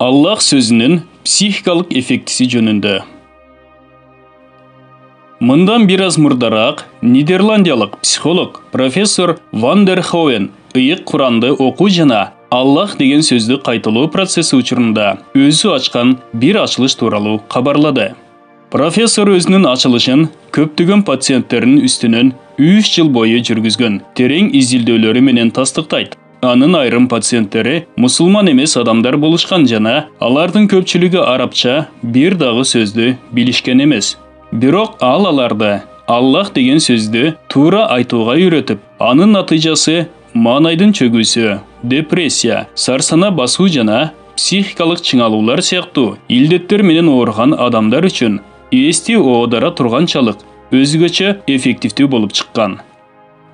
Allah sözünün psихикалык эффектisi жөнүндө. Мындан biraz murdarak Нидерландиялык психолог профессор Ван дер Ховен ыйык Куранды окуу жана Аллах деген сөздү кайталоо процесси учурунда өзү ачкан бир ачылыш тууралуу кабарлады. Профессор өзүнүн ачылышын көптөгөн пациенттердин үстүнөн 3 жыл бою жүргүзгөн терең изилдөөлөрү менен тастыктайт. Анын айрым пациенттери мусулман эмес адамдар болушкан жана алардын көпчүлүгү арабча бир дагы сөздү билишкен эмес. Бирок аларды Аллах деген сөздү туура айтууга үйрөтүп, анын натыйжасы маанайдын чөгүүсү, депрессия, сарсана басуу жана психикалык чыңалуулар сыяктуу илдеттер менен ооруган адамдар үчүн эсти оодара турганчалык өзгөчө эффективдүү болуп чыккан.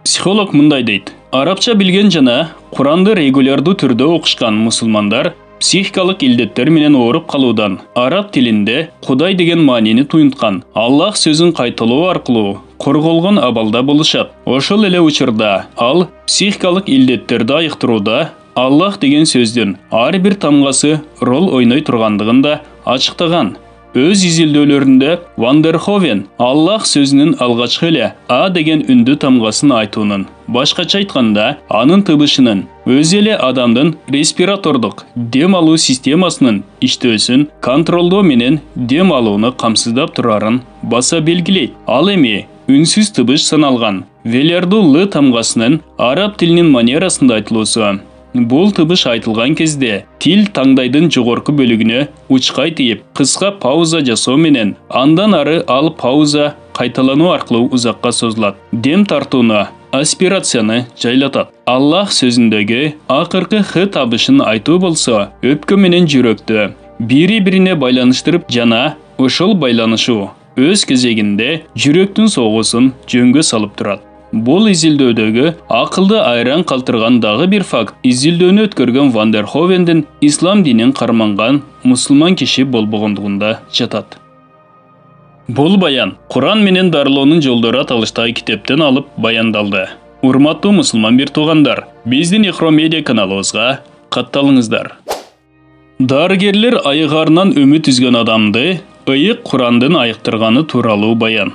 Психолог мындай дейт: арабча билген жана Куранды регулярдуу түрдө окушкан мусулмандар психикалык илдеттер менен ооруп калуудан араб тилинде Кудай деген маанини туюнткан Аллах сөзүн кайталоо аркылуу корголгон абалда болушат. Ошол эле учурда ал психикалык илдеттерди айыктырууда Аллах деген сөздүн ар бир тамгасы рол ойной тургандыгын да ачыктаган. Өз изилдөөлөрүндө Ван дер Ховен Аллах сөзүнүн алгачкы эле А деген үндү тамгасын айтуунун, башкача айтканда, анын тыбышынын өзү эле адамдын респиратордук дем алуу системасынын иштөөсүн контролдоо менен дем алууну камсыздап турарын баса белгилейт. Ал эми үнсүз тыбыш саналган велярдуу Л тамгасынын араб тилинин манерасында айтылуусу. Бул тыбыш айтылган кезде тил таңдайдын жогорку бөлүгүнө учкай тийип, кыска пауза жасоо менен андан ары ал пауза кайталануу аркылуу узакка созулат. Дем тартууну, аспирацияны жайлатат. Аллах сөзүндөгү акыркы Х табышын айтуу болсо, өпкө менен жүрөктү бири-бирине байланыштырып жана ошол байланышуу өз кезегинде жүрөктүн согуусун жөнгө салып турат. Бул изилдөөдөгү акылды айран калтырган дагы бир факт изилдөөнү өткөргөн Ван дер Ховендин ислам динин карманган мусулман киши болбогондугунда жатат. Бул баян Куран менен дарылоонун жолдору аталыштагы китептен алып баяндалды. Урматтуу мусулман бир туугандар, биздин Ихро медиа каналыбызга катталыңыздар. Дарыгерлер айыгарынан үмүт үзгөн адамды ыйык Курандын айыктырганы тууралуу баян.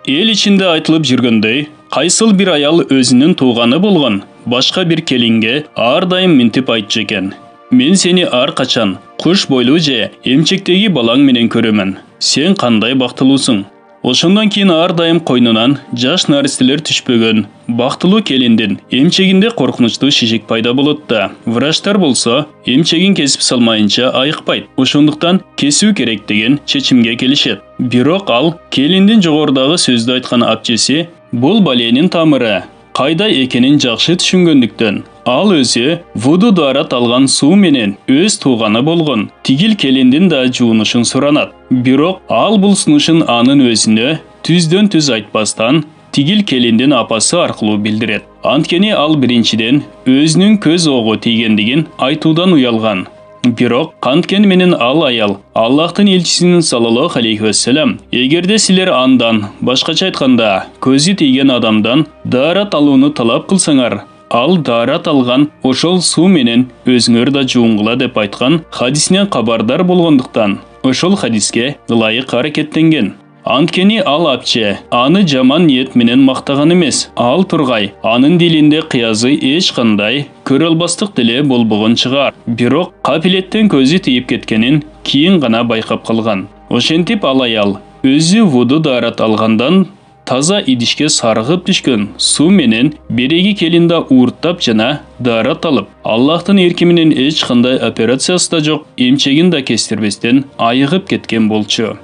Эл ичинде айтылып жүргөндөй, кайсыл бир аял өзүнүн тууганы болгон башка бир келинге ар дайым минтип айтчу экен: мен сени ар качан куш бойлуу же эмчектеги балаң менен көрөмүн. Сен кандай бактылуусуң. Ошондон кийин ар дайым койнунан жаш наристелер түшпөгөн бактылуу келиндин эмчегинде коркунучтуу шишик пайда болот да, врачтар болсо эмчегин кесип салмайынча айыкпайт. Ошондуктан кесүү керек деген чечимге келишет. Бирок ал келиндин жогорудагы сөздү айткан апчеси бул баленин тамыры кайда экенин жакшы түшүнгөндүктөн ал өзү вуду даарат алган суу менен өз тууганы болгон тигил келиндин да жуунушун суранат. Бирок ал бул сунушун анын өзүнө түздөн түз айтпастан тигил келиндин апасы аркылуу билдирет. Анткени ал биринчиден өзүнүн көз огу тийгендигин айтуудан уялган. Бирок канткен менен ал аял Аллахтын элчисинин саллаллаху алейхи вассалам эгерде силер андан, башкача айтканда, көзү тийген адамдан даарат алууну талап кылсаңар, ал даарат алган ошол суу менен өзүңөр да жууңгула деп айткан хадисинен кабардар болгондуктан ошол хадиске ылайык аракеттенген. Анткени ал апче аны жаман ниет менен мактаган эмес. Ал тургай анын дилинде кыязы эч кандай көрө албастык деле болбогон чыгар. Бирок капилеттен көзү тийип кеткенин кийин гана байкап калган. Ошентип ал аял өзү вуду даарат алгандан таза идишке саргып түшкөн суу менен береги келинде уурттап жана даарат алып, Аллахтын эрки менен эч кандай операциясы да жок, эмчегин да кестирбестен айыгып кеткен болчу.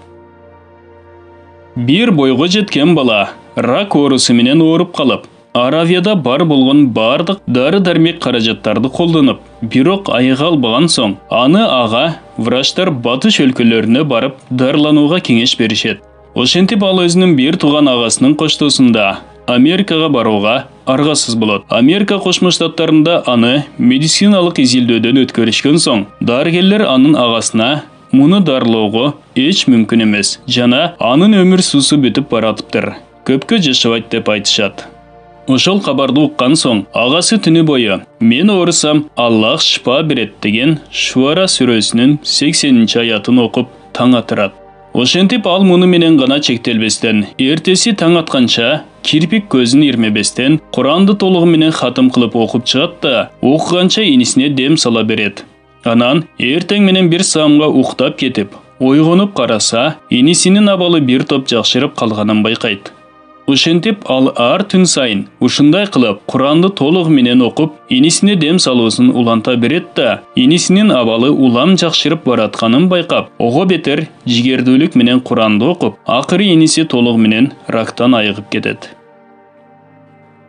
Бир бойго жеткен бала рак оорусу менен ооруп калып, Аравияда бар болгон бардык дары-дармек каражаттарды колдонуп, бирок айыга албаган соң, аны ага врачтар батыш өлкөлөрүнө барып дарыланууга кеңеш беришет. Ошентип ал өзүнүн бир тууган агасынын коштоосунда Америкага барууга аргасыз болот. Америка Кошмо Штаттарында аны медициналык изилдөөдөн өткөрүшкөн соң, дарыгерлер анын агасына муну дарылоого эч мүмкүн эмес жана анын өмүр суусу бүтүп баратыптыр. Көпкө жашабайт деп айтышат. Ошол кабарды уккан соң, агасы түнү бою "Мен оорусам, Аллах шифа берет" деген Шуара сүрөсүнүн 80-аятын окуп таң атырат. Ошентип ал муну менен гана чектелбестен, эртеси таң атканча кирпик көзүн ирмебестен Куранды толугу менен хатым кылып окуп чыгат да, окуганча инисине дем сала берет. Анан эртең менен бир саамга уктап кетип, ойгонуп караса, инисинин абалы бир топ жакшырып калганын байкайт. Ошентип ал ар түн сайын ушундай кылып Куранды толугу менен окуп, инисине дем салуусун уланта берет да, инисинин абалы улам жакшырып баратканын байкап, ого бетер жигердүүлүк менен Куранды окуп, акыры иниси толугу менен рактан айыгып кетет.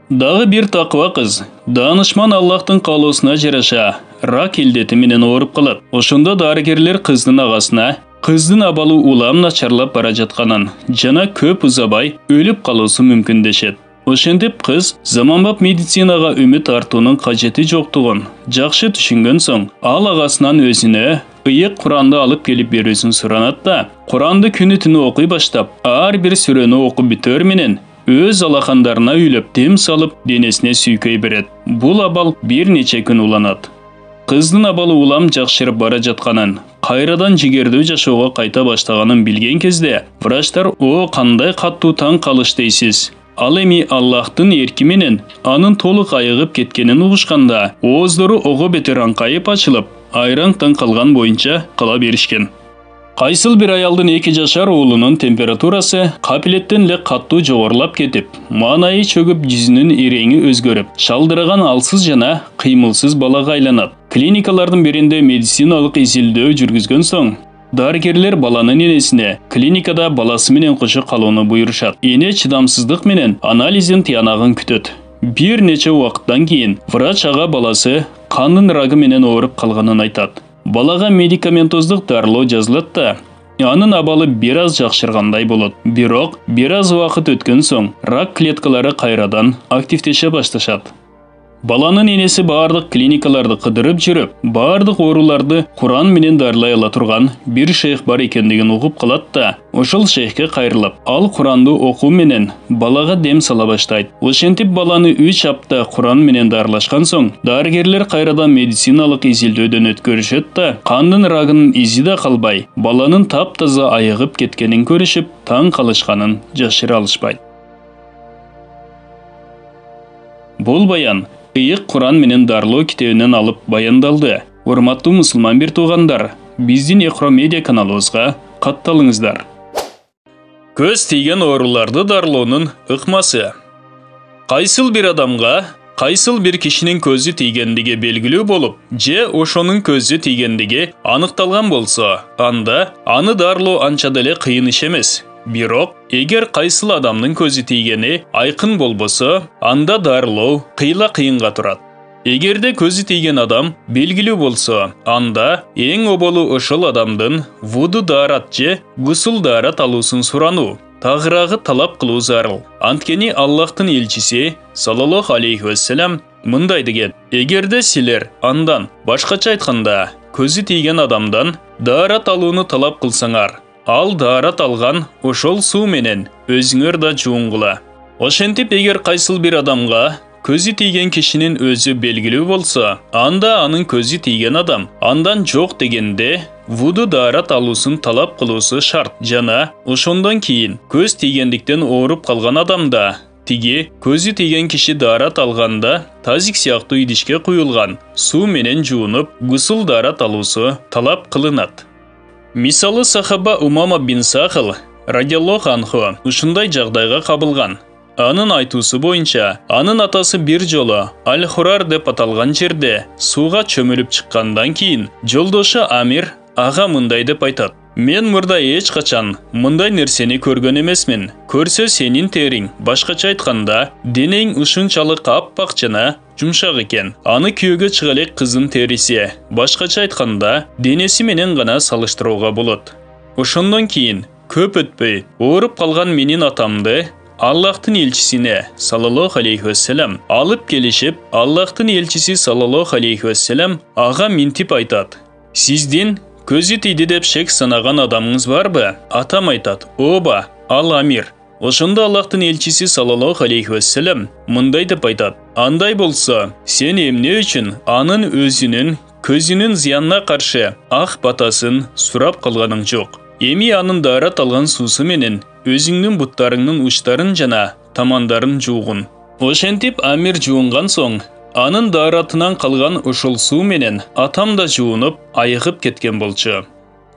Дагы бир таква кыз даанышман Аллахтын каалоосуна жараша рак илдети менен ооруп калат. Ошондо дарыгерлер кыздын агасына кыздын абалы улам начарлап бара жатканын жана көп узабай өлүп калуусу мүмкүн дешет. Ошентип кыз заманбап медицинага үмүт артуунун кажети жоктугун жакшы түшүнгөн соң, ал агасынан өзүнө ыйык Куранды алып келип берүүсүн суранат да, Куранды күнү түнү окуй баштап, ар бир сүрөнү окуп бүтөр менен өз алакандарына үйлөп дем салып, денесине сүйкөй берет. Бул абал бир нече күн уланат. Кыздын абалы улам жакшырып бара жатканын, кайрадан жигердүү жашоого кайта баштаганын билген кезде, врачтар "О, кандай каттуу таң калыш дейсиз. Ал эми Аллахтын эрки менен анын толук айыгып кеткенин угушканда, ооздору ого бетер аңкайып ачылып, айраң таң калган боюнча кыла беришкен. Кайсыл бир аялдын 2 жашар уулунун температурасы капилеттен эле каттуу жогорулап кетип, маанайы чөгүп, жүзүнүн иреңи өзгөрүп, шалдыраган алсыз жана кыймылсыз балага айланат. Клиникалардын биринде медициналык изилдөө жүргүзгөн соң, дарыгерлер баланын энесине клиникада баласы менен кошо калууну буйрушат. Эне чыдамсыздык менен анализдин тыянагын күтөт. Бир нече убакыттан кийин врач ага баласы кандын рагы менен ооруп калганын айтат. Балага медикаментоздук дарылоо жазылат да, анын абалы бир аз жакшыргандай болот. Бирок бир аз убакыт өткөн соң рак клеткалары кайрадан активдеше башташат. Баланын энеси бардык клиникаларды кыдырып жүрүп, бардык ооруларды Куран менен дарылай ала турган бир шейх бар экендигин угуп калат да, ошол шейхке кайрылып, ал Куранды окуу менен балага дем сала баштайт. Ошентип баланы 3 апта Куран менен дарылашкан соң, дарыгерлер кайрадан медициналык изилдөөдөн өткөрүшөт да, кандын рагынын изи да калбай, баланын таптаза айыгып кеткенин көрүшүп, таң калышканын жашыра алышпайт. Бул баян ыйык Куран менен дарылоо китебинен алып баяндалды. Урматтуу мусулман бир туугандар, биздин Экро медиа каналыбызга катталыңыздар. Көз тийген ооруларды дарылоонун ыкмасы. Кайсыл бир адамга кайсыл бир кишинин көзү тийгендиги белгилүү болуп, же ошонун көзү тийгендиги аныкталган болсо, анда аны дарылоо анча деле кыйын иш эмес. Бирок, эгер кайсыл адамдын көзү тийгени айкын болбосо, анда дарылоо кыйынга турат. Эгерде көзү тийген адам белгилүү болсо, анда эң оболу ошол адамдын вуду даарат же гусул даарат алуусун сурануу, тагыраагы талап кылуу зарыл. Анткени Аллахтын элчиси саллаллаху алейхи вассалам мындай деген: эгерде силер андан, башкача айтканда, көзү тийген адамдан даарат алууну талап кылсаңар, ал даарат алган ошол суу менен өзүңөр да жууңгула. Ошентип, эгер кайсыл бир адамга көзү тийген кишинин өзү белгилүү болсо, анда анын көзү тийген адам андан жок дегенде вуду даарат алуусун талап кылуусу шарт. Жана ошондон кийин көз тийгендиктен ооруп калган адамда тиги көзү тийген киши даарат алганда тазик сыяктуу идишке куюлган суу менен жуунуп, гусул даарат алуусу талап кылынат. Мисалы сахаба Умама бин Сахл радиаллаху анху ушундай жагдайга кабылган. Анын айтуусу боюнча, анын атасы бир жолу Аль-Хурар деп аталган жерде сууга чөмүлүп чыккандан кийин жолдошу Амир ага мындай деп айтат: "Мен мурда эч качан мындай нерсени көргөн эмесмин. Көрсө сенин териң, башкача айтканда, денең ушунчалык аппак жана жумшак экен. Аны күйөөгө чыга элек кыздын териси, башкача айтканда, денеси менен гана салыштырууга болот. Ошондон кийин көп өтпөй ооруп калган менин атамды Аллахтын элчисине саллаллаху алейхи вассалам алып келишип, Аллахтын элчиси саллаллаху алейхи вассалам ага минтип айтат: "Сиздин көзү тийди деп шек санаган адамыңыз барбы?" Атам айтат: "Ооба, ал Амир. Ошондо Аллахтын элчиси саллаллаху алейхи вассалам мындай деп айтат: андай болсо, сен эмне үчүн анын өзүнүн көзүнүн зыянына каршы ак батасын сурап калганың жок? Эми анын даарат алган суусу менен өзүңдүн буттарыңдын учтарын жана тамандарын жуугун. Ошентип амир жуунган соң, анын дааратынан калган ошол суу менен атам да жуунуп, айыгып кеткен болчу.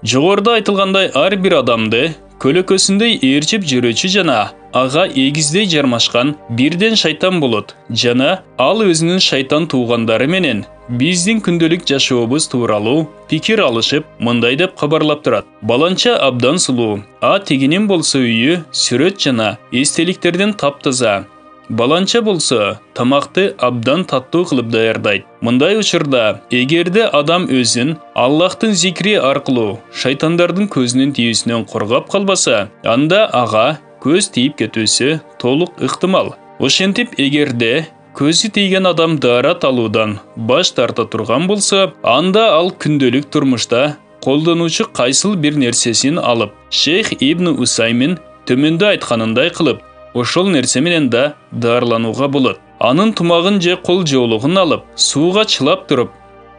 Жогоруда айтылгандай, ар бир адамды көлөкөсүндөй ээрчип жүрүүчү жана ага эгиздей жармашкан бирден шайтан болот жана ал өзүнүн шайтан туугандары менен биздин күндөлүк жашообуз тууралуу пикир алышып, мындай деп кабарлап турат: баланча абдан сулуу, тигинин болсо үйү сүрөт жана эстеликтерден таптаза. Баланча болсо тамакты абдан таттуу кылып даярдайт. Мындай учурда, эгерде адам өзүн Аллахтын зикри аркылуу шайтандардын көзүнүн тийүүсүнөн коргоп калбаса, анда ага көз тийип кетүүсү толук ыктымал. Ошентип, эгерде көзү тийген адам даарат алуудан баш тарта турган болсо, анда ал күндөлүк турмушта колдонуучу кайсыл бир нерсесин алып, Шейх Ибн Усаймин төмөндө айтканындай кылып, ошол нерсе менен да даарыланууга болот. Анын тумагын же кол жоолугун алып, сууга чылап туруп,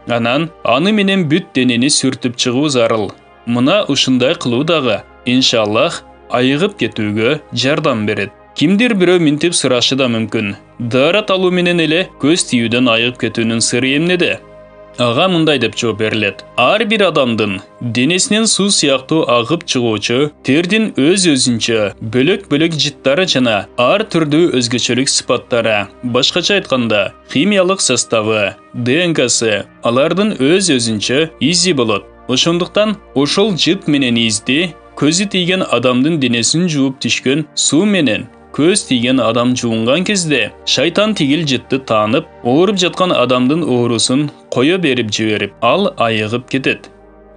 анан аны менен бүт денени сүртүп чыгуу зарыл. Мына ушундай кылуу дагы, иншаллах, айыгып кетүүгө жардам берет. Кимдир бирөө минтип сурашы да мүмкүн: даарат алуу менен эле көз тийүүдөн айыгып кетүүнүн сыры эмнеде? Ага мындай деп жооп берилет: ар бир адамдын денесинен суу сыяктуу агып чыгуучу тердин өз-өзүнчө бөлөк-бөлөк жыттары жана ар түрдүү өзгөчөлүк сыпаттары, башкача айтканда, химиялык составы, ДНКсы, алардын өз-өзүнчө изи болот. Ошондуктан ошол жыт менен изди көзү тийген адамдын денесин жууп түшкөн суу менен көз тийген адам жуунган кезде шайтан тигил жытты таанып, ооруп жаткан адамдын оорусун кое берип жиберип, ал айыгып кетет.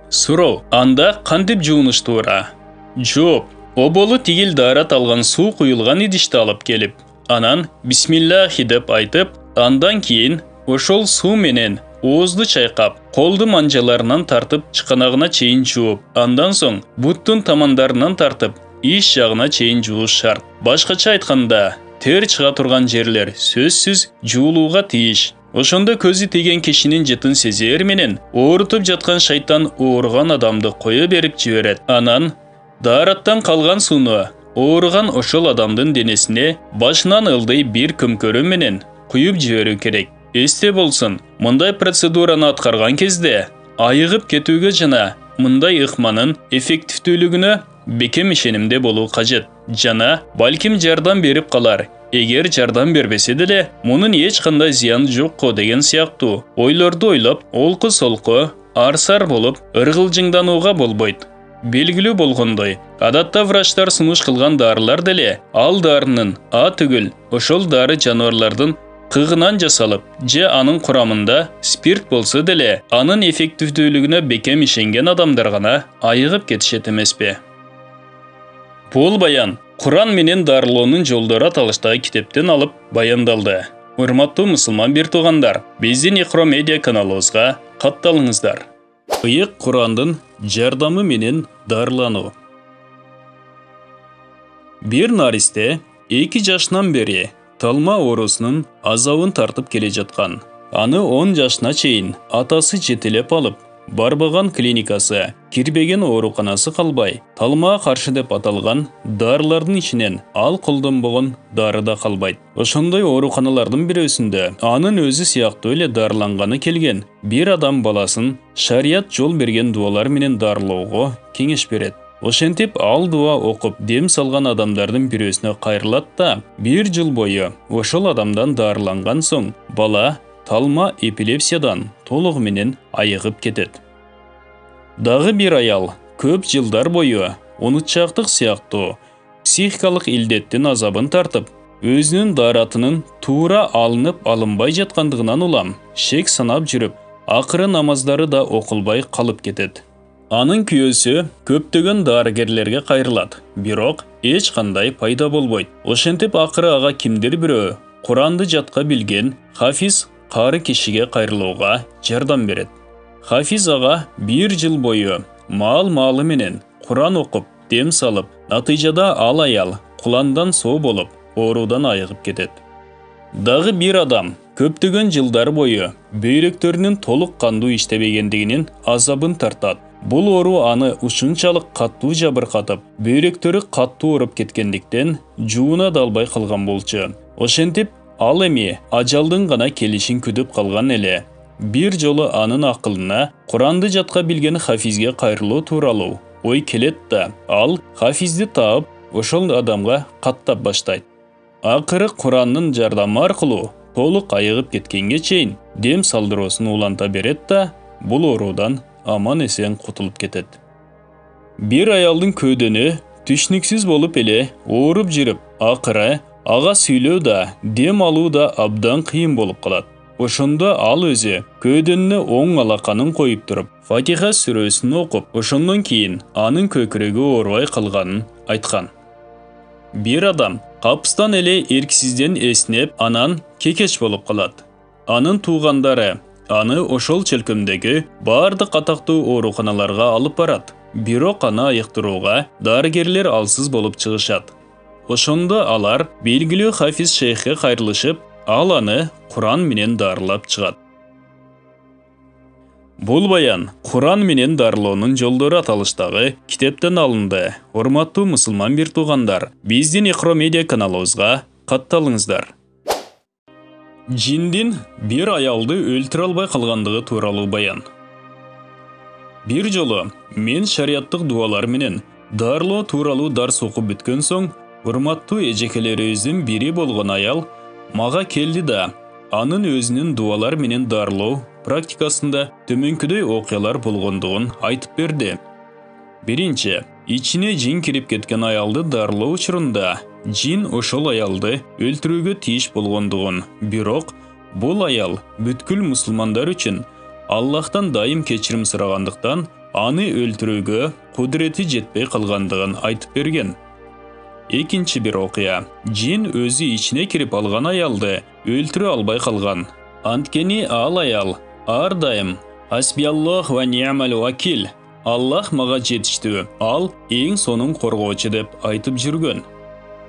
Суроо: анда кантип жуунуш туура? Жооп: оболу тигил даарат алган суу куюлган идишти алып келип, анан бисмиллахи деп айтып, андан кийин ошол суу менен оозду чайкап, колду манжаларынан тартып чыканагына чейин жууп, андан соң буттун тамандарынан тартып иш жагына чейин жууш шарт. Башкача айтканда, тер чыга турган жерлер сөзсүз жуулууга тийиш. Ошондо көзү тийген кишинин жытын сезер менен оорутуп жаткан шайтан ооруган адамды кое берип жиберет. Анан даараттан калган сууну ооруган ошол адамдын денесине башынан ылдый бир көмкөрү менен куюп жиберүү керек. Эсте болсун, мындай процедураны аткарган кезде айыгып кетүүгө жана мындай ыкманын эффективдүүлүгүнө бекем ишенимде болуу кажет жана балким жардам берип калар. Эгер жардам бербесе деле, мунун эч кандай зыяны жокко деген сыяктуу ойлорду ойлоп, олку-солку, арсар болуп, ыргылжыңданууга болбойт. Белгилүү болгондой, адатта врачтар сунуш кылган дарылар деле, ал дарынын түгүл, ошол дары жаныбарлардын кыгынан жасалып, же анын курамында спирт болсо деле, анын эффективдүүлүгүнө бекем ишенген адамдар гана айыгып кетишет эмеспи? Бул баян Куран менен дарылоонун жолдору аталыштагы китептен алып баяндалды. Урматтуу мусулман бир туугандар, биздин Икро медиа каналыбызга катталыңыздар. Ыйык Курандын жардамы менен дарылануу. Бир наристе 2 жашынан бери талма оорусунун азабын тартып келе жаткан. Аны 10 жашына чейин атасы жетелеп алып, барбаган клиникасы, кирбеген ооруканасы калбай, талмага каршы деп аталган дарылардын ичинен ал колдонбогон дары да калбайт. Ошондой ооруканалардын бирөөсүндө анын өзү сыяктуу эле дарыланганы келген бир адам баласын шарият жол берген дуалар менен дарылоого кеңеш берет. Ошентип ал дуа окуп дем салган адамдардын бирөөсүнө кайрылат да, 1 жыл бою ошол адамдан дарыланган соң бала талма эпилепсиядан толугу менен айыгып кетет. Дагы бир аял көп жылдар бою унутчактык сыяктуу психикалык илдеттин азабын тартып, өзүнүн дааратынын туура алынып алынбай жаткандыгынан улам шек санап жүрүп, акыры намаздары да окулбай калып кетет. Анын күйөөсү көптөгөн дарыгерлерге кайрылат, бирок эч кандай пайда болбойт. Ошентип акыры ага кимдир бирөө Куранды жатка билген хафиз кары кишиге кайрылууга жардам берет. Хафиз ага 1 жыл бою маал-маалы менен Куран окуп, дем салып, натыйжада ал аял құландан сау болып, орудан айығып кетеді. Дағы bir адам көптеген жылдар бойы бүйректерінің толық қанду іштебегендігінен азабын тартады. Бұл ору аны ушунчалық қаттуу жабырқатып, бүйректері қатты орып кеткендіктен жууна далбай қалған болчу. Ошентип, ал эми ажалдың гана келишин күтүп қалған эле. Bir жолу анын акылына Куранды жатка билген Хафизге кайрылуу тууралуу ой келет да, ал Хафизди таап, ошол адамга каттап баштайт. Акыры Кураннын жардамы аркылуу толук айыгып кеткенге чейин дем салдыроосун уланта берет да, бул оорудан аман эсен кутулуп кетет. Bir аялдын көөдөнү түшнүксүз болуп эле ооруп жүрүп, акыры ага сүйлөө да, дем алуу да абдан кыйын болуп калат. Ошондо ал өзү көөдөнүнө оң алаканын коюп туруп, Фатиха сүрөсүн окуп, ошондон кийин анын көкүрөгү оорубай калганын айткан. Bir адам капыстан эле эрксизден эснеп, анан кекеч болуп калат. Анын туугандары аны ошол чөлкөмдөгү бардык атактуу ооруканаларга алып барат. Бирок аны айыктырууга дарыгерлер алсыз болуп чыгышат. Ошондо алар белгилүү Хафиз шейхке кайрылышып, ал аны Куран менен дарылап чыгат. Бул баян Куран менен дарылоонун жолдору аталыштагы китептен алынды. Урматтуу мусулман бир туугандар, биздин Икро медиа каналыбызга катталыңыздар. Жиндин bir аялды өлтүрө албай калгандыгы тууралуу баян. Bir жолу мен шариаттык дуалар менен дарылоо тууралуу дарс окуп бүткөн соң, урматтуу эжекелерибиздин бири болгон аял мага келди да, анын өзүнүн дуалар менен дарылоо практикасында төмөнкүдөй окуялар болгондугун айтып берди. Биринчи, ичине жин кирип кеткен аялды дарылоо учурунда жин ошол аялды өлтүрүүгө тийиш болгондугун, бирок бул аял бүткүл мусулмандар үчүн Аллахтан дайым кечирим сурагандыктан аны өлтүрүүгө кудурети жетпей калгандыгын айтып берген. Экинчи бир окуя, жин өзү ичине кирип алган аялды өлтүрө албай калган. Анткени ал аял ар дайым «Хасбиаллах ва ни'мал вакил», Аллах мага жетиштүү, ал эң сонун коргоочу деп айтып жүргөн.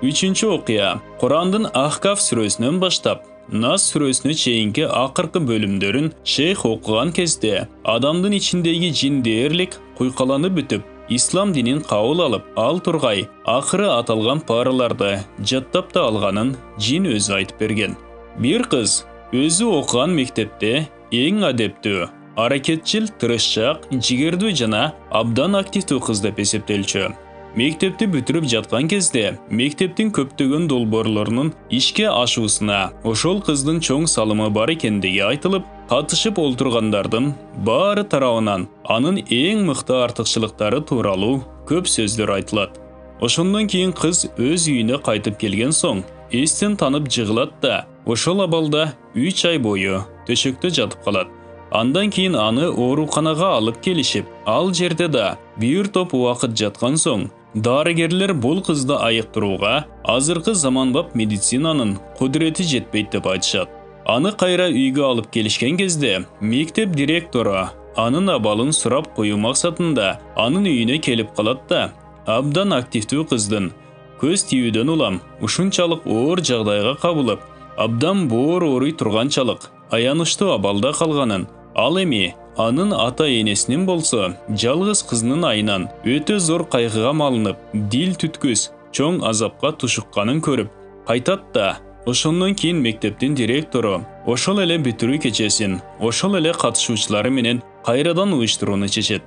Үчүнчү окуя, Курандын Ахкаф сүрөсүнөн баштап Нас сүрөсүнө чейинки акыркы бөлүмдөрүн шейх окуган кезде адамдын ичиндеги жин дээрлик куйкаланып бүтүп, ислам динин кабыл алып, ал тургай акыры аталган параларды жаттап да алганын жин өзү айтып берген. Bir кыз өзү окуган мектепте эң адептүү, аракетчил, тырышчаак, жигердүү жана абдан активдүү кыз деп эсептелчү. Мектепти бүтүрүп жаткан кезде мектептин көптөгөн долбоорлорунун ишке ашуусуна ошол кыздын чоң салымы бар экендиги айтылып, катышып олтургандардын баары тарабынан анын эң мыкты артыкчылыктары тууралуу көп сөздөр айтылат. Ошондон кийин кыз өз үйүнө кайтып келген соң эстен танып жыгылат да, ошол абалда 3 ай бою төшөктө жатып калат. Андан кийин аны ооруканага алып келишип, ал жерде да бир топ убакыт жаткан соң, дарыгерлер бул кызды айыктырууга азыркы заманбап медицинанын кудурети жетпейт деп айтышат. Аны кайра үйгө алып келишкен кезде мектеп директору анын абалын сурап коюу максатында анын үйүнө келип калат да, абдан активдүү кыздын көз тийүүдөн улам ушунчалык оор жагдайга кабылып, абдан боор ооруй турганчалык аянычтуу абалда калганын, ал эми анын ата-энесинин болсо жалгыз кызынын айынан өтө зор кайгыга малынып, дил түткүс, чоң азапка тушукканын көрүп кайтат да, ошондон кийин мектептин директору ошол эле бүтүрүү кечесин ошол эле катышуучулары менен кайрадан уюштурууну чечет.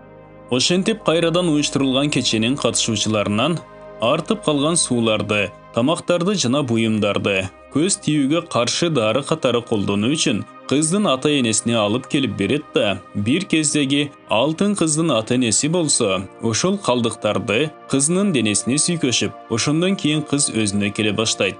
Ошентип кайрадан уюштурулган кеченин катышуучуларынан артып калган сууларды, тамактарды жана буюмдарды көз тийүүгө каршы дары катары колдонуу үчүн кыздын ата-энесине алып келип берет да, бир кездеги алтын кыздын ата-энеси болсо ошол калдыктарды кызынын денесине сүйкөшүп, ошондон кийин кыз өзүнө келе баштайт.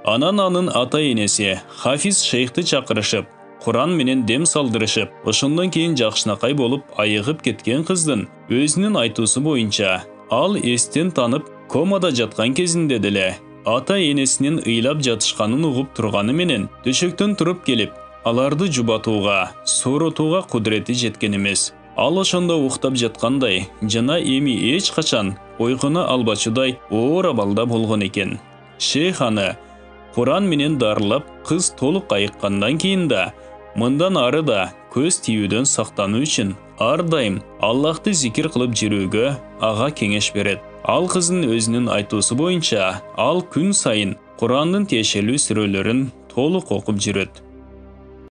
Анан анын ата-энеси Хафиз шейхти чакырышып, Куран менен дем салдырышып, ошондон кийин жакшынакай болуп айыгып кеткен кыздын өзүнүн айтуусу боюнча ал эстен танып комада жаткан кезинде деле ата-энесинин ыйлап жатышканын угуп турганы менен төшөктөн туруп келип, аларды жубатууга, сооротууга кудурети жеткен эмес. Ал ошондо уктап жаткандай жана эми эч качан ойгоно албачудай оор абалда болгон экен. Шейх аны Құран менен дарылап, қыз толық айыққандан кейін да, мындан ары да көз тиюден сақтану үшін ардайым Аллахты зикір қылып жүруге аға кеңеш береді. Ал қызын өзінің айтуысы бойынша, ал күн сайын Құранның тиешелі сүрелерін толық оқып жүреді.